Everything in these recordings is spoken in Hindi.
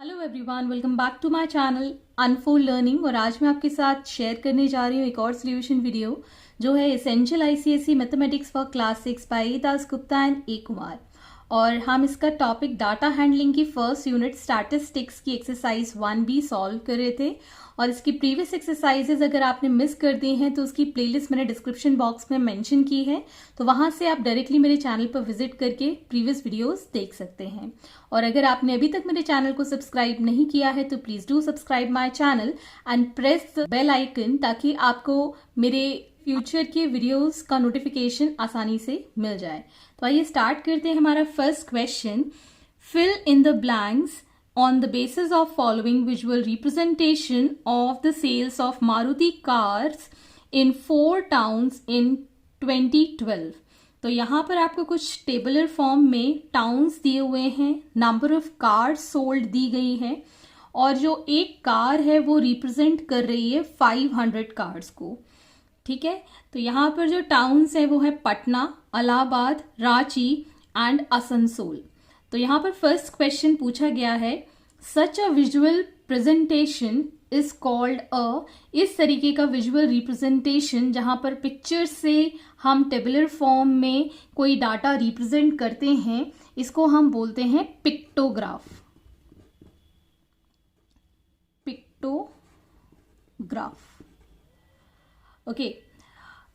Hello everyone, welcome back to my channel unfold learning. और आज मैं आपके साथ शेयर करने जा रही हूँ एक और सोल्यूशन वीडियो जो है essential ICSE mathematics for class 6 by A Das Gupta and A Kumar. और हम इसका टॉपिक डाटा हैंडलिंग की फर्स्ट यूनिट स्टैटिस्टिक्स की एक्सरसाइज 1B सॉल्व कर रहे थे। और इसकी प्रीवियस एक्सरसाइजेज अगर आपने मिस कर दी हैं तो उसकी प्लेलिस्ट मैंने डिस्क्रिप्शन बॉक्स में मेंशन की है, तो वहां से आप डायरेक्टली मेरे चैनल पर विजिट करके प्रीवियस वीडियोस देख सकते हैं। और अगर आपने अभी तक मेरे चैनल को सब्सक्राइब नहीं किया है तो please do subscribe my channel and press the bell icon, ताकि आपको मेरे फ्यूचर के वीडियोस का नोटिफिकेशन आसानी से मिल जाए। तो आइए स्टार्ट करते हैं हमारा first question. Fill in the blanks on the basis of following visual representation of the sales of Maruti cars in 4 towns in 2012। तो यहाँ पर आपको कुछ टेबलर फॉर्म में टाउन्स दिए हुए हैं, नंबर ऑफ कार्स सोल्ड दी गई है, और जो एक कार है वो रिप्रेजेंट कर रही है 500 कार्स को। ठीक है, तो यहाँ पर जो टाउन्स है वो है पटना, इलाहाबाद, रांची एंड आसनसोल। तो यहाँ पर फर्स्ट क्वेश्चन पूछा गया है, such a visual presentation is called a, इस तरीके का विजुअल रिप्रेजेंटेशन जहां पर पिक्चर से हम टेबुलर फॉर्म में कोई डाटा रिप्रेजेंट करते हैं, इसको हम बोलते हैं pictograph. Pictograph, okay.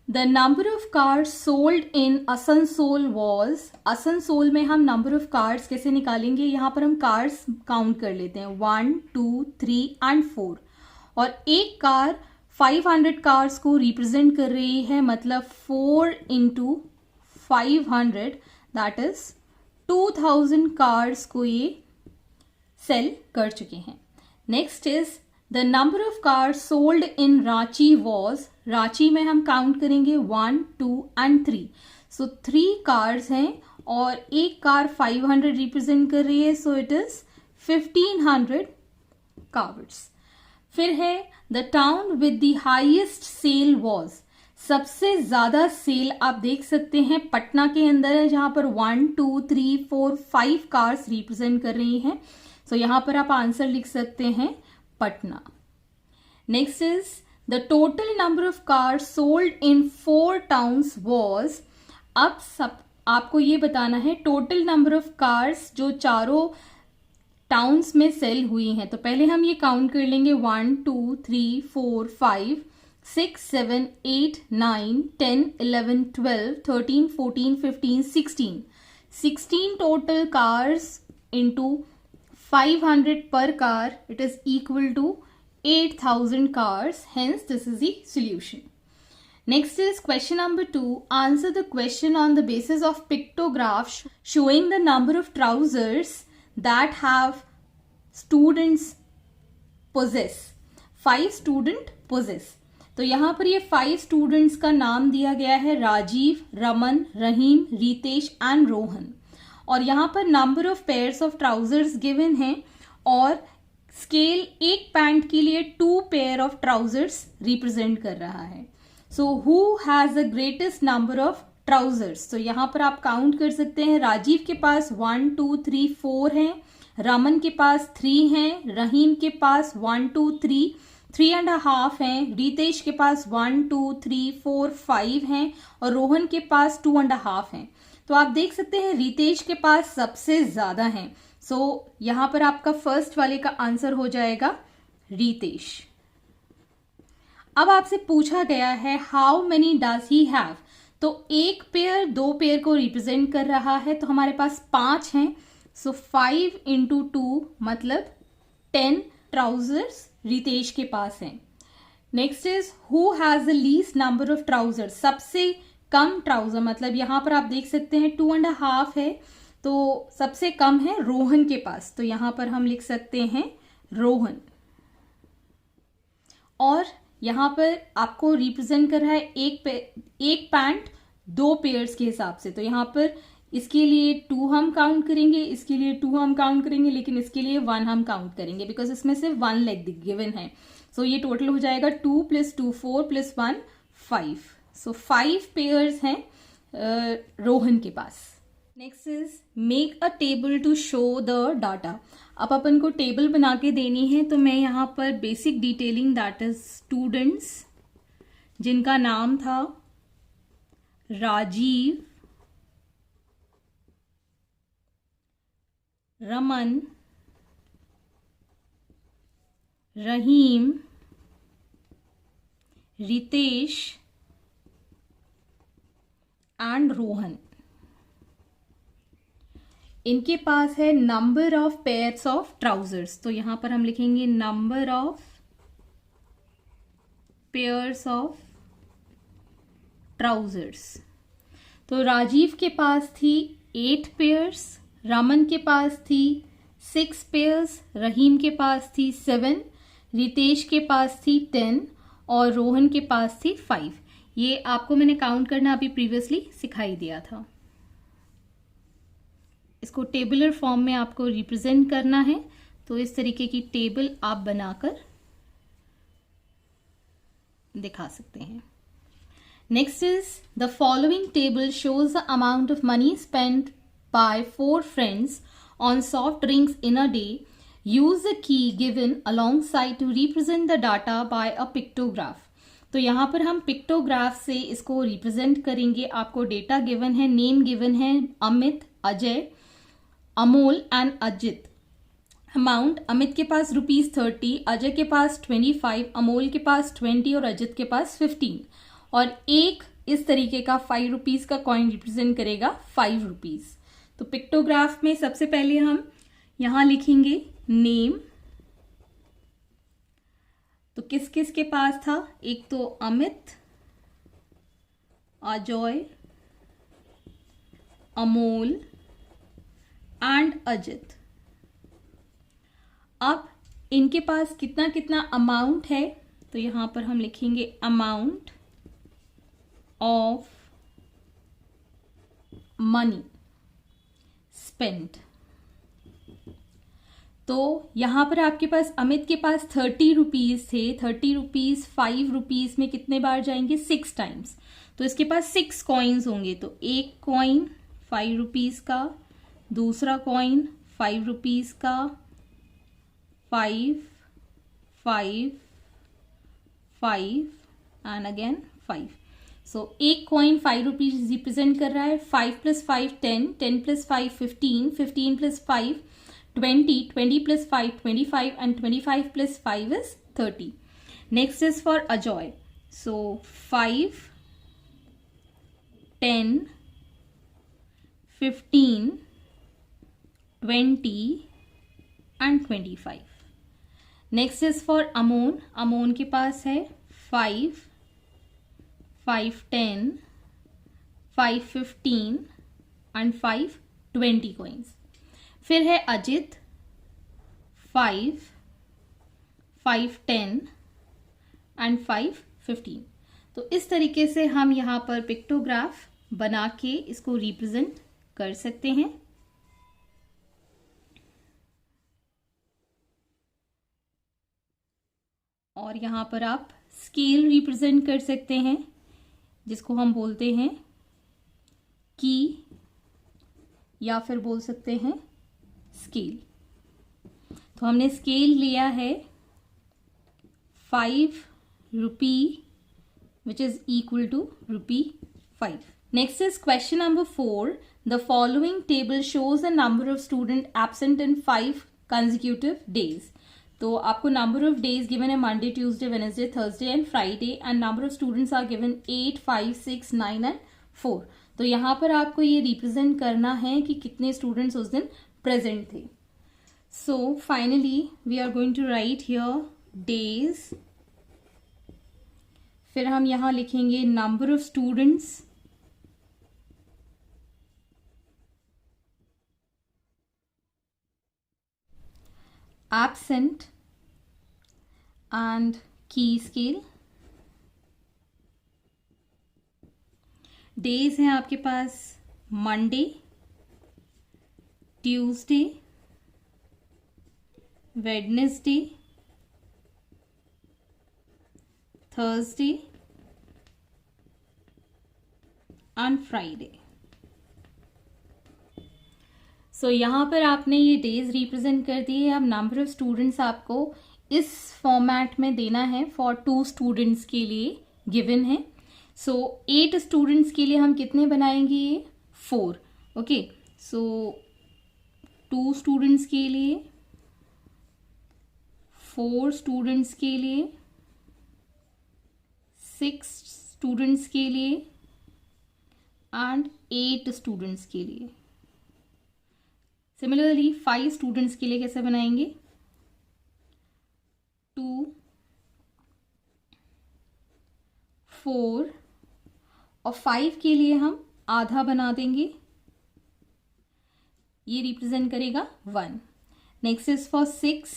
The number of cars sold in Asansol was, Asansol में हम नंबर ऑफ कार्स कैसे निकालेंगे, यहाँ पर हम कार्स काउंट कर लेते हैं 1, 2, 3 एंड 4। और एक कार 500 कार्स को रिप्रेजेंट कर रही है, मतलब 4 इंटू 500 दैट इज 2000 कार्स को ये सेल कर चुके हैं। Next is the number of cars sold in Ranchi was, Ranchi में हम काउंट करेंगे 1, 2 एंड 3। सो 3 कार्स हैं और एक कार 500 रिप्रेजेंट कर रही है, सो इट इज 1500 कार्स। फिर है the town with the highest sale was, सबसे ज्यादा सेल आप देख सकते हैं पटना के अंदर है, जहां पर 1, 2, 3, 4, 5 कार्स रिप्रेजेंट कर रही हैं। सो यहां पर आप आंसर लिख सकते हैं Patna. Next is the total number of cars sold in 4 towns was, अब सब आपको ये बताना है टोटल नंबर ऑफ कार्स जो चारों टाउन्स में सेल हुई हैं। तो पहले हम ये काउंट कर लेंगे 1, 2, 3, 4, 5, 6, 7, 8, 9, 10, 11, 12, 13, 14, 15, 16 total cars into 500 per car, it is equal to 8000 cars, hence this is the solution. Next is question number 2. Answer the question on the basis of pictograph showing the number of trousers that have students possess. 5 student possess. तो यहाँ पर ये 5 स्टूडेंट्स का नाम दिया गया है, राजीव, रमन, रहीम, रितेश एंड रोहन। और यहाँ पर number of pairs of trousers given हैं, और स्केल एक पैंट के लिए 2 पेयर ऑफ ट्राउजर्स रिप्रेजेंट कर रहा है। So who has the greatest number of trousers, तो यहाँ पर आप काउंट कर सकते हैं, राजीव के पास 1, 2, 3, 4 हैं, रमन के पास 3 हैं, रहीम के पास 1, 2, 3 एंड हाफ हैं, रितेश के पास 1, 2, 3, 4, 5 हैं, और रोहन के पास 2 एंड हाफ हैं। तो आप देख सकते हैं रितेश के पास सबसे ज्यादा हैं। सो यहां पर आपका फर्स्ट वाले का आंसर हो जाएगा रितेश। अब आपसे पूछा गया है how many does he have, तो एक पेयर 2 पेयर को रिप्रेजेंट कर रहा है, तो हमारे पास 5 हैं। सो 5 इंटू 2 मतलब 10 ट्राउजर्स रितेश के पास हैं। Next is who has the least number of trousers, सबसे कम ट्राउजर, मतलब यहां पर आप देख सकते हैं 2 एंड हाफ है, तो सबसे कम है रोहन के पास, तो यहां पर हम लिख सकते हैं रोहन। और यहां पर आपको रिप्रेजेंट कर रहा है एक पैंट 2 पेयर्स के हिसाब से, तो यहां पर इसके लिए 2 हम काउंट करेंगे, इसके लिए 2 हम काउंट करेंगे, लेकिन इसके लिए 1 हम काउंट करेंगे बिकॉज इसमें सिर्फ 1 लेग गिवन है। सो ये टोटल हो जाएगा 2 + 2 4 + 1 5। सो 5 पेयर्स हैं रोहन के पास। Next is make a table to show the data. अब अपन को टेबल बना के देनी है, तो मैं यहाँ पर basic detailing that is students जिनका नाम था राजीव, रमन, रहीम, रितेश एंड रोहन, इनके पास है number of pairs of trousers. तो यहां पर हम लिखेंगे number of pairs of trousers. तो राजीव के पास थी 8 पेयर्स, रमन के पास थी 6 पेयर्स, रहीम के पास थी 7, रितेश के पास थी 10 और रोहन के पास थी 5। ये आपको मैंने काउंट करना अभी प्रीवियसली सिखाई दिया था। इसको टेबुलर फॉर्म में आपको रिप्रेजेंट करना है, तो इस तरीके की टेबल आप बनाकर दिखा सकते हैं। Next is the following table shows the amount of money spent by 4 friends on soft drinks in a day. Use the key given alongside to represent the data by a pictograph. तो यहां पर हम पिक्टोग्राफ से इसको रिप्रेजेंट करेंगे। आपको डेटा गिवन है, नेम गिवन है अमित, अजय, अमोल एंड अजित। अमाउंट अमित के पास ₹30, अजय के पास 25, अमोल के पास 20 और अजित के पास 15। और एक इस तरीके का ₹5 का कॉइन रिप्रेजेंट करेगा ₹5। तो पिक्टोग्राफ में सबसे पहले हम यहां लिखेंगे नेम। तो किस किस के पास था? एक तो अमित, अजय, अमोल एंड अजित। अब इनके पास कितना कितना अमाउंट है, तो यहां पर हम लिखेंगे अमाउंट ऑफ मनी स्पेंट। तो यहां पर आपके पास अमित के पास ₹30 थे। ₹30 ₹5 में कितने बार जाएंगे? 6 टाइम्स। तो इसके पास 6 कॉइन्स होंगे। तो एक कॉइन ₹5 का, दूसरा कॉइन ₹5 का, 5, 5, 5 एंड अगेन 5। सो एक कॉइन ₹5 रिप्रेजेंट कर रहा है। 5 + 5 10, 10 + 5 15, 15 + 5 20, 20 + 5 25 and 25 + 5 is 30. Next is for Ajoy. So 5, 10, 15, 20 and 25. Next is for Amon. Amon के पास है 5, 5 10, 5 15 and 5 20 coins. फिर है अजित 5, 5 10 एंड 5 15। तो इस तरीके से हम यहां पर पिक्टोग्राफ बना के इसको रिप्रेजेंट कर सकते हैं। और यहां पर आप स्केल रिप्रेजेंट कर सकते हैं, जिसको हम बोलते हैं की या फिर बोल सकते हैं स्केल। तो हमने स्केल लिया है ₹5 which is equal to ₹5. Next is question number 4. The following table shows the number of students absent in 5 consecutive days. तो आपको number of days given है Monday, Tuesday, Wednesday, Thursday and Friday and number of students are given 8, 5, 6, 9 and 4. तो यहाँ पर आपको ये रिप्रेजेंट करना है कि कितने स्टूडेंट्स उस दिन प्रेजेंट थे। So finally we are going to write here days. फिर हम यहां लिखेंगे number of students, absent and की स्केल। डेज हैं आपके पास Monday, Tuesday, Wednesday, Thursday and Friday. So यहाँ पर आपने ये डेज रिप्रेजेंट कर दिए। अब नंबर ऑफ स्टूडेंट्स आपको इस फॉर्मेट में देना है फॉर 2 स्टूडेंट्स के लिए गिवन है। सो 8 स्टूडेंट्स के लिए हम कितने बनाएंगे? ये 4। ओके, सो 2 स्टूडेंट्स के लिए, 4 स्टूडेंट्स के लिए, 6 स्टूडेंट्स के लिए एंड 8 स्टूडेंट्स के लिए। सिमिलरली 5 स्टूडेंट्स के लिए कैसे बनाएंगे? 2, 4 और 5 के लिए हम आधा बना देंगे, ये रिप्रेजेंट करेगा 1। Next is for 6,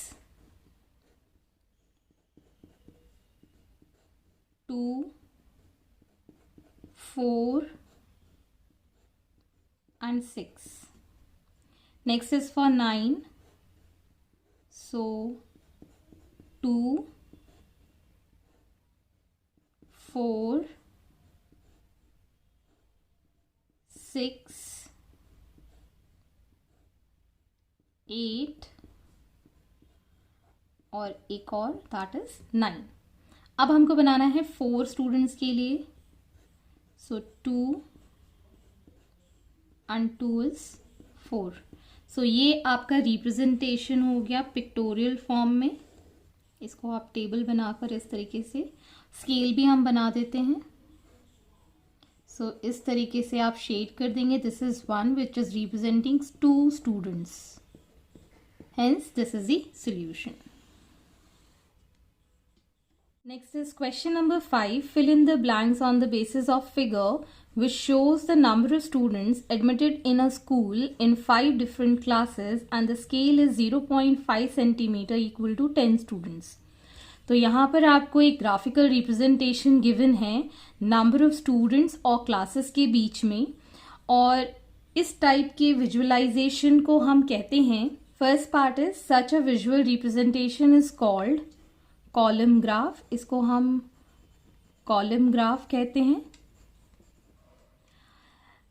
2, 4 and 6. Next is for 9. So 2, 4, 6, 8 और एक और दैट इज 9। अब हमको बनाना है 4 स्टूडेंट्स के लिए। सो 2 and 2 is 4। सो ये आपका रिप्रेजेंटेशन हो गया पिक्टोरियल फॉर्म में। इसको आप टेबल बनाकर इस तरीके से, स्केल भी हम बना देते हैं। सो इस तरीके से आप शेड कर देंगे। This is 1 which is representing 2 students, hence this is the solution. Next is question number 5. Fill in the blanks on the basis of figure which shows the number of students admitted in a school in 5 different classes and the scale is 0.5 centimeter equal to 10 students. तो यहाँ पर आपको एक ग्राफिकल रिप्रेजेंटेशन गिवन है नंबर ऑफ स्टूडेंट्स और क्लासेस के बीच में, और इस टाइप के विजुअलाइजेशन को हम कहते हैं, first part is such a visual representation is called column graph. इसको हम कॉलम ग्राफ कहते हैं।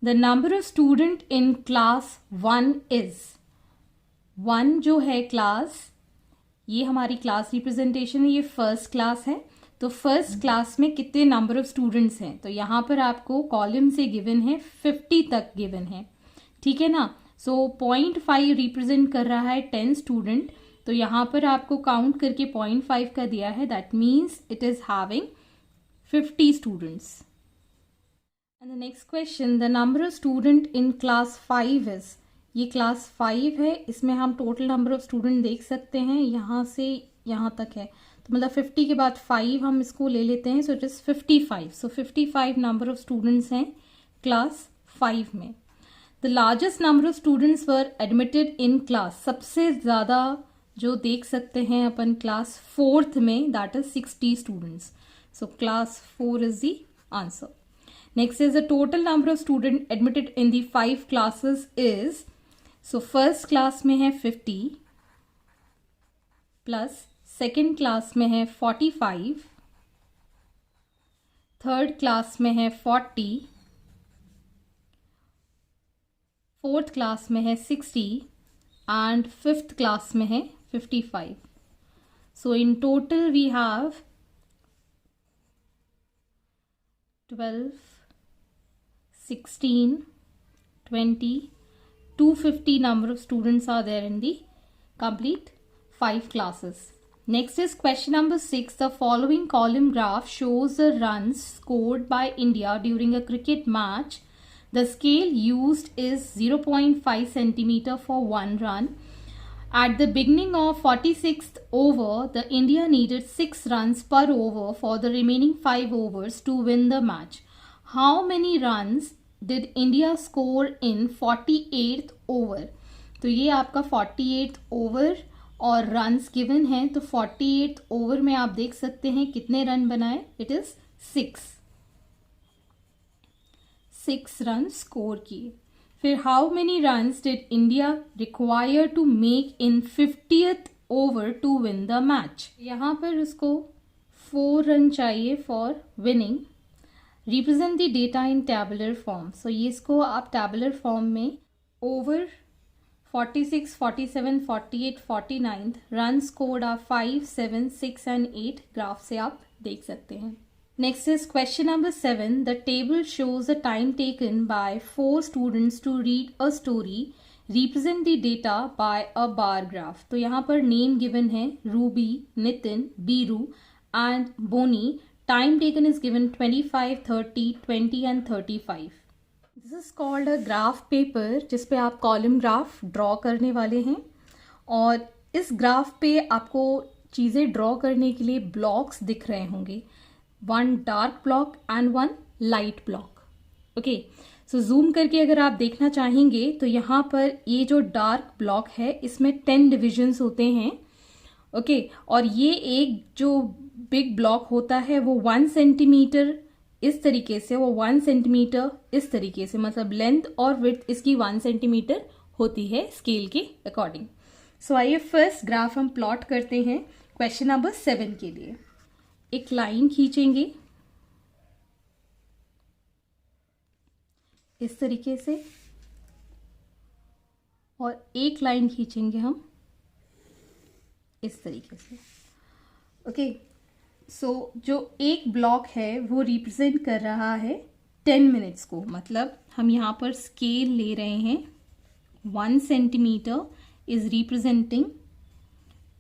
The number of student in class 1 is 1 जो है क्लास, ये हमारी क्लास रिप्रेजेंटेशन है, ये फर्स्ट क्लास है। तो फर्स्ट क्लास में कितने नंबर ऑफ स्टूडेंट्स हैं? तो यहाँ पर आपको कॉलम से गिवन है 50 तक गिवन है, ठीक है ना। सो 0.5 रिप्रेजेंट कर रहा है 10 स्टूडेंट, तो यहाँ पर आपको काउंट करके 0.5 का दिया है, that means it is having 50 students. And the next question, the number of student in class 5 is, ये क्लास 5 है, इसमें हम टोटल नंबर ऑफ स्टूडेंट देख सकते हैं, यहाँ से यहाँ तक है, तो मतलब 50 के बाद 5 हम इसको ले लेते हैं, so it is 55। So 55 number of students हैं क्लास 5 में। The largest number of students were admitted in class, सबसे ज़्यादा जो देख सकते हैं अपन क्लास 4th में, that is 60 students. So class 4 is the answer. Next is the total number of student admitted in the 5 classes is, so first class में है 50 प्लस सेकेंड क्लास में है 45, थर्ड क्लास में है 40, फोर्थ क्लास में है 60 एंड फिफ्थ क्लास में है 55। सो in total we have 12, 16, 20, 250 number of students are there in the complete 5 classes. Next is question number 6. The following column graph shows the runs scored by India during a cricket match. The scale used is 0.5 centimeter for 1 run. At the beginning of 46th over, the India needed 6 runs per over for the remaining 5 overs to win the match. How many runs did India score in 48th over? तो ये आपका 48th ओवर और रन्स गिवन है, तो 48th ओवर में आप देख सकते हैं कितने रन बनाए, इट इज 6 रन स्कोर किए। फिर how many runs did India require to make in 50th over to win the match? यहाँ पर उसको 4 रन चाहिए for winning. Represent the data in tabular form. So ये इसको आप टैबुलर फॉर्म में ओवर 46, 47, 48, 49 रन्स कोड आप 5, 7, 6 एंड 8 ग्राफ से आप देख सकते हैं. Next is question number 7. The table shows the time taken by 4 students to read a story. Represent the data by a bar graph. तो यहाँ पर नेम गिवन है Ruby, Nitin, Biru and Bonny. Time taken is given 25, 30, 20 and 35. This is called a graph paper, जिसपे आप कॉलम ग्राफ ड्रॉ करने वाले हैं. और इस ग्राफ पे आपको चीज़ें ड्रॉ करने के लिए ब्लॉक्स दिख रहे होंगे. 1 dark block and 1 light block. Okay, so zoom करके अगर आप देखना चाहेंगे तो यहाँ पर ये जो डार्क ब्लॉक है इसमें 10 डिविजन्स होते हैं. ओके, और ये एक जो बिग ब्लॉक होता है वो 1 सेंटीमीटर इस तरीके से, वो 1 सेंटीमीटर इस तरीके से, मतलब लेंथ और विड्थ इसकी 1 सेंटीमीटर होती है स्केल के अकॉर्डिंग. सो आइए फर्स्ट ग्राफ हम प्लॉट करते हैं क्वेश्चन नंबर 7 के लिए. एक लाइन खींचेंगे इस तरीके से और एक लाइन खींचेंगे हम इस तरीके से. ओके, सो जो एक ब्लॉक है वो रिप्रेजेंट कर रहा है 10 मिनट्स को. मतलब हम यहाँ पर स्केल ले रहे हैं. 1 सेंटीमीटर इज रिप्रेजेंटिंग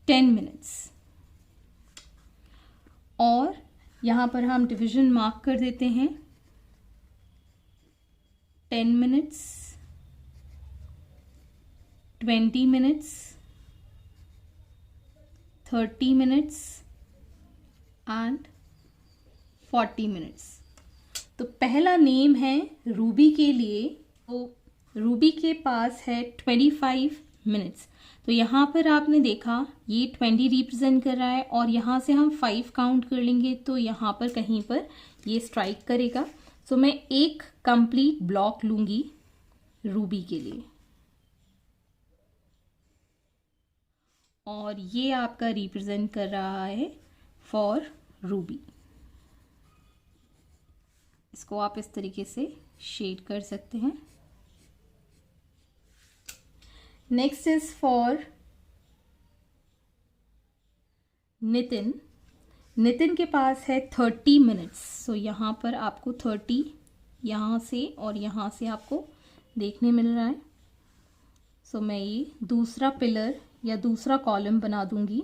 10 मिनट्स. और यहाँ पर हम डिवीजन मार्क कर देते हैं. 10 minutes, 20 minutes, 30 minutes and 40 minutes. तो पहला नेम है रूबी के लिए. तो रूबी के पास है 25 मिनट्स. तो यहाँ पर आपने देखा ये 20 रिप्रेजेंट कर रहा है और यहाँ से हम 5 काउंट कर लेंगे तो यहाँ पर कहीं पर ये स्ट्राइक करेगा. सो मैं एक कंप्लीट ब्लॉक लूंगी रूबी के लिए और ये आपका रिप्रेजेंट कर रहा है फॉर रूबी. इसको आप इस तरीके से शेड कर सकते हैं. Next is for Nitin. Nitin के पास है 30 मिनट्स. सो यहाँ पर आपको 30 यहाँ से और यहाँ से आपको देखने मिल रहा है. सो मैं ये दूसरा पिलर या दूसरा कॉलम बना दूंगी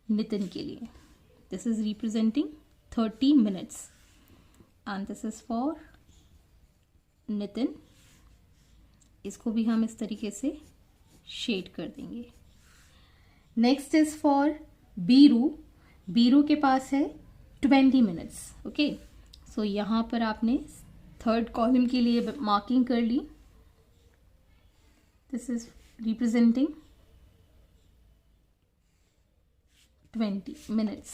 नितिन के लिए. This is representing 30 minutes and this is for Nitin. इसको भी हम इस तरीके से शेड कर देंगे. Next is for Biru. Biru के पास है 20 मिनट्स. ओके, सो यहाँ पर आपने थर्ड कॉलम के लिए मार्किंग कर ली. This is representing 20 minutes.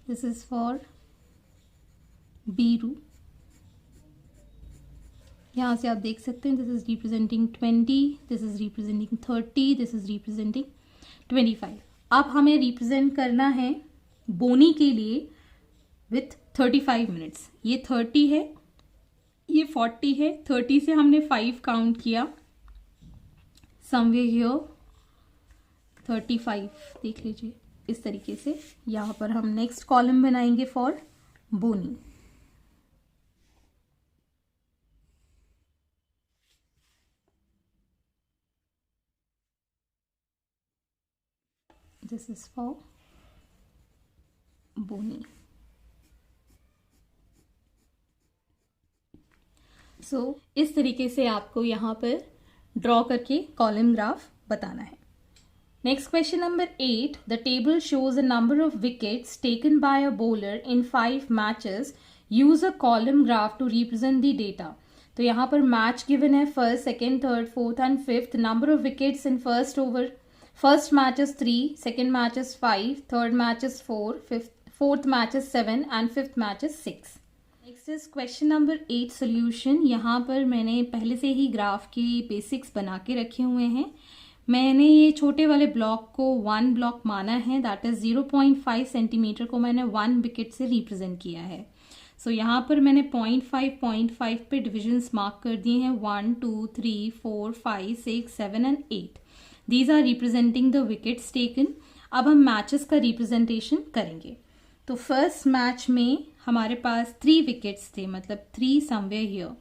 This is for Biru. यहाँ से आप देख सकते हैं this is representing 20, this is representing 30, this is representing 25. अब हमें रिप्रेजेंट करना है बोनी के लिए विथ 35 मिनट्स. ये 30 है, ये 40 है. 30 से हमने 5 काउंट किया. समवेयर हियर 35 देख लीजिए इस तरीके से. यहाँ पर हम नेक्स्ट कॉलम बनाएंगे for Bonny. This is for Bonny. So इस तरीके से आपको यहाँ पर ड्रॉ करके कॉलम ग्राफ बताना है. Next question number 8. The table shows a number of wickets taken by a bowler in 5 matches. Use a column graph to represent the data. तो यहाँ पर मैच गिवन है first, second, third, fourth and fifth. Number of wickets in first over. First match is 3, second match is 5, third match is 4, fourth match is 7 and fifth match is 6. Next is question number 8 solution. यहाँ पर मैंने पहले से ही ग्राफ की बेसिक्स बना के रखे हुए हैं. मैंने ये छोटे वाले ब्लॉक को 1 ब्लॉक माना है, दैट इज 0.5 सेंटीमीटर को मैंने 1 विकेट से रिप्रेजेंट किया है. सो यहाँ पर मैंने 0.5 पे डिविजन्स मार्क कर दिए हैं 1 2 3 4 5 6 7 and 8. These are representing the wickets taken. अब हम मैचेस का रिप्रेजेंटेशन करेंगे. तो फर्स्ट मैच में हमारे पास 3 विकेट्स थे, मतलब 3 somewhere here.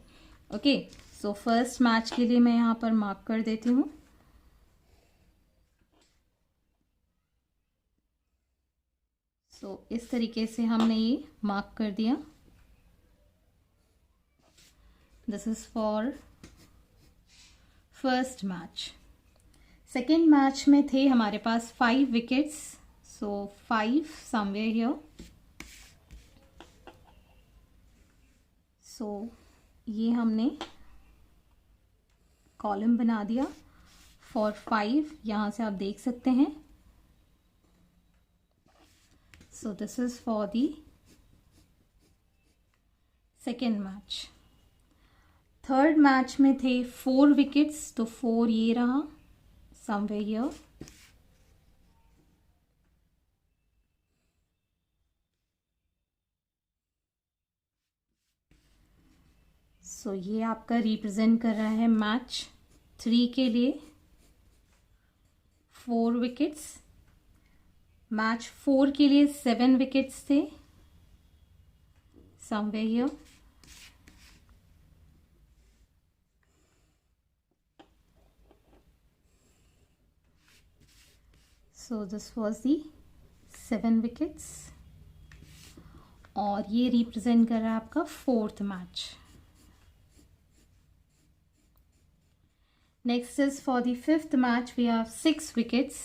Okay, so first match के लिए मैं यहाँ पर मार्क कर देती हूँ. सो इस तरीके से हमने ये मार्क कर दिया. This is for first match. Second match में थे हमारे पास 5 विकेट्स, सो 5 समवेयर हियर. सो ये हमने कॉलम बना दिया फॉर 5. यहाँ से आप देख सकते हैं. सो this is for the second match. Third match में थे 4 विकेट्स, तो 4 ये रहा somewhere here. सो ये आपका रिप्रेजेंट कर रहा है मैच 3 के लिए 4 विकेट्स. मैच 4 के लिए 7 विकेट्स थे somewhere here. So this was the 7 wickets. और ये रिप्रेजेंट कर रहा है आपका 4th match. Next is for the 5th match we have 6 wickets.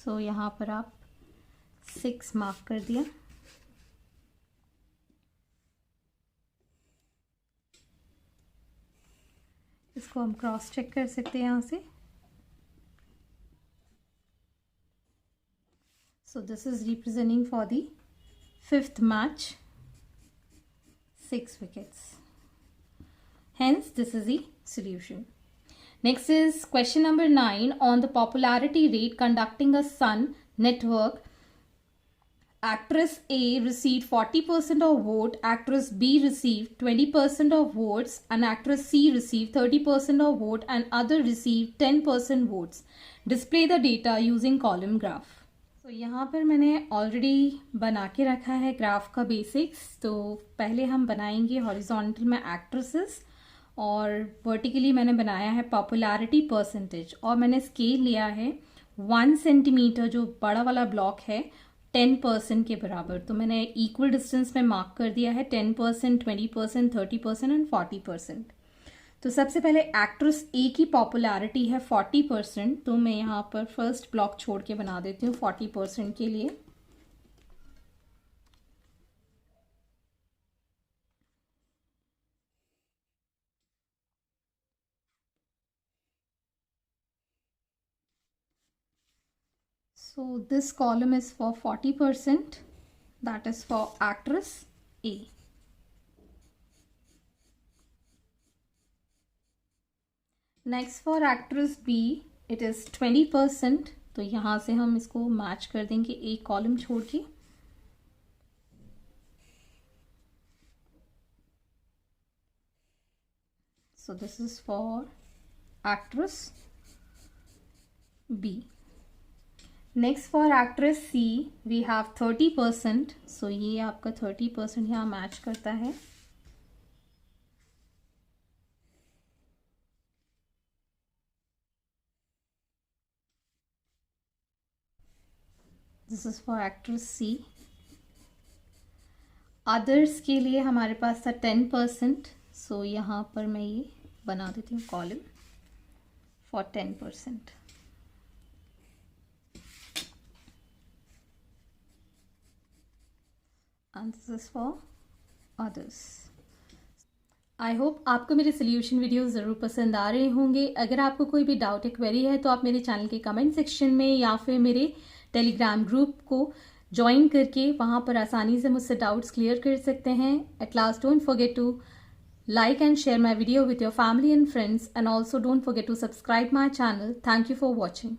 So यहाँ पर आप 6 मार्क कर दिया. इसको हम क्रॉस चेक कर सकते हैं यहाँ से. So this is representing for the 5th match, 6 wickets. Hence, this is the solution. Next is question number 9 on the popularity rate conducting a Sun network. Actress A received 40% of vote, actress B received 20% of votes, and actress C received 30% of vote, and other received 10% votes. Display the data using column graph. तो यहाँ पर मैंने ऑलरेडी बना के रखा है ग्राफ का बेसिक्स. तो पहले हम बनाएंगे हॉरिजॉन्टल में एक्ट्रेसेस और वर्टिकली मैंने बनाया है पॉपुलैरिटी परसेंटेज. और मैंने स्केल लिया है 1 सेंटीमीटर, जो बड़ा वाला ब्लॉक है 10% के बराबर. तो मैंने इक्वल डिस्टेंस में मार्क कर दिया है 10%, 20%, 30% एंड 40%. तो सबसे पहले एक्ट्रेस ए की पॉपुलैरिटी है 40%. तो मैं यहाँ पर फर्स्ट ब्लॉक छोड़ के बना देती हूँ 40% के लिए. So this column is for 40%, that is for actress A. Next for actress B it is 20%. तो यहाँ से हम इसको मैच कर देंगे एक कॉलम छोड़ के. So this is for actress B. Next for actress C we have 30%. So ये आपका 30% यहाँ मैच करता है. This is for actress C. Others के लिए हमारे पास था 10%. सो यहाँ पर मैं ये बना देती हूँ column for 10%. And this is for others. I hope आपको मेरे सोल्यूशन वीडियो ज़रूर पसंद आ रहे होंगे. अगर आपको कोई भी डाउट या क्वेरी है तो आप मेरे चैनल के कमेंट सेक्शन में या फिर मेरे टेलीग्राम ग्रुप को ज्वाइन करके वहाँ पर आसानी से मुझसे डाउट्स क्लियर कर सकते हैं. At last don't forget to like and share my video with your family and friends, and also don't forget to subscribe my channel. Thank you for watching.